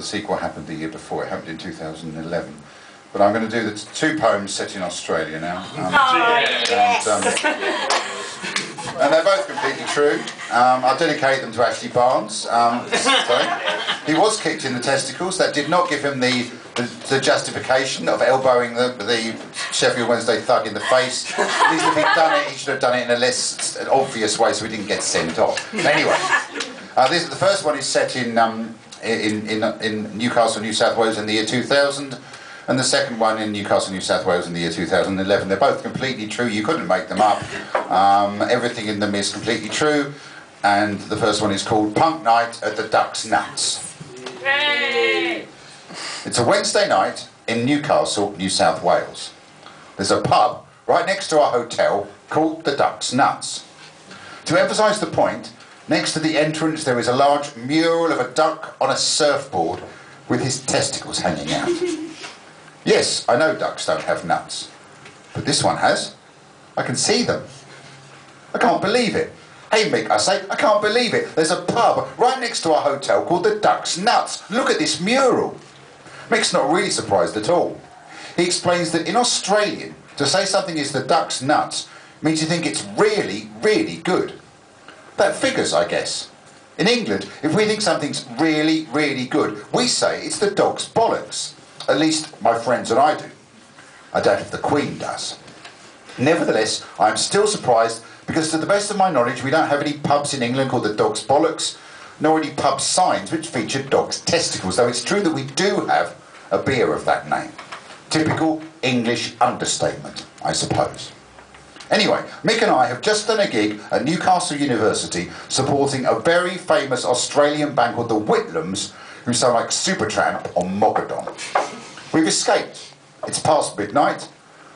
the sequel happened the year before. It happened in 2011. But I'm going to do the two poems set in Australia now. And they're both completely true. I'll dedicate them to Ashley Barnes. Sorry. He was kicked in the testicles. That did not give him the justification of elbowing the Sheffield Wednesday thug in the face. At least if he'd done it, he should have done it in a less obvious way so he didn't get sent off. Anyway, the first one is set in Newcastle, New South Wales in the year 2000. And the second one in Newcastle, New South Wales in the year 2011. They're both completely true. You couldn't make them up. Everything in them is completely true. And the first one is called Punk Night at the Duck's Nuts. Yay! It's a Wednesday night in Newcastle, New South Wales. There's a pub right next to our hotel called the Duck's Nuts. To emphasise the point, next to the entrance there is a large mural of a duck on a surfboard with his testicles hanging out. Yes, I know ducks don't have nuts, but this one has. I can see them. I can't believe it. Hey Mick, I say, I can't believe it. There's a pub right next to our hotel called the Duck's Nuts. Look at this mural. Mick's not really surprised at all. He explains that in Australian, to say something is the Duck's Nuts means you think it's really, really good. That figures, I guess. In England, if we think something's really, really good, we say it's the dog's bollocks. At least my friends and I do. I doubt if the Queen does. Nevertheless, I'm still surprised because to the best of my knowledge we don't have any pubs in England called the Dog's Bollocks, nor any pub signs which feature dogs' testicles, though it's true that we do have a beer of that name. Typical English understatement, I suppose. Anyway, Mick and I have just done a gig at Newcastle University supporting a very famous Australian band called the Whitlams, who sound like Supertramp or Mogadon. We've escaped. It's past midnight,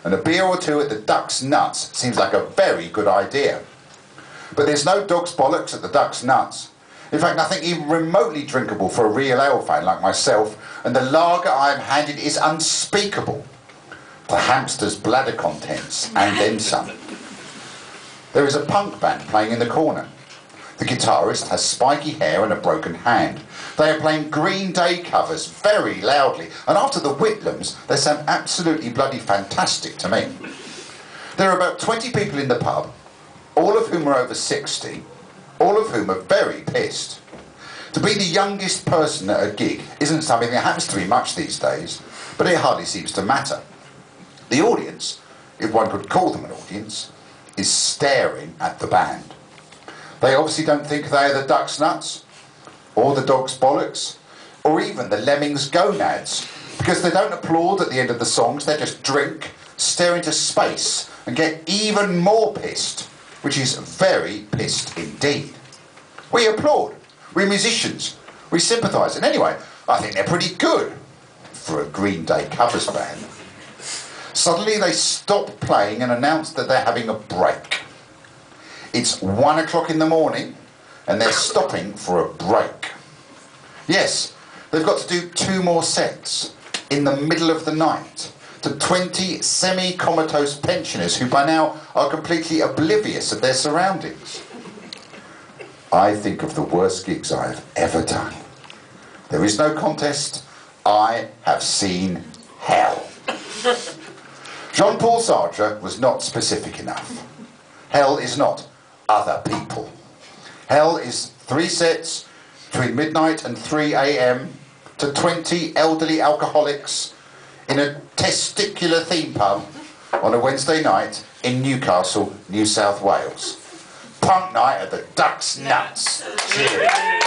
and a beer or two at the Duck's Nuts seems like a very good idea. But there's no dog's bollocks at the Duck's Nuts. In fact, nothing even remotely drinkable for a real ale fan like myself, and the lager I am handed is unspeakable. The hamster's bladder contents, and then some. There is a punk band playing in the corner. The guitarist has spiky hair and a broken hand. They are playing Green Day covers very loudly, and after the Whitlams, they sound absolutely bloody fantastic to me. There are about 20 people in the pub, all of whom are over 60, all of whom are very pissed. To be the youngest person at a gig isn't something that happens to me much these days, but it hardly seems to matter. The audience, if one could call them an audience, is staring at the band. They obviously don't think they are the Duck's Nuts, or the Dog's Bollocks, or even the Lemmings' Gonads, because they don't applaud at the end of the songs, they just drink, stare into space, and get even more pissed, which is very pissed indeed. We applaud, we're musicians, we sympathise, and anyway, I think they're pretty good for a Green Day covers band. Suddenly they stop playing and announce that they're having a break. It's 1 o'clock in the morning and they're stopping for a break. Yes, they've got to do 2 more sets in the middle of the night to 20 semi-comatose pensioners who by now are completely oblivious of their surroundings. I think of the worst gigs I have ever done. There is no contest. I have seen hell. Jean-Paul Sartre was not specific enough. Hell is not other people. Hell is 3 sets between midnight and 3 a.m. to 20 elderly alcoholics in a testicular theme pub on a Wednesday night in Newcastle, New South Wales. Punk night at the Duck's Nuts. Cheers.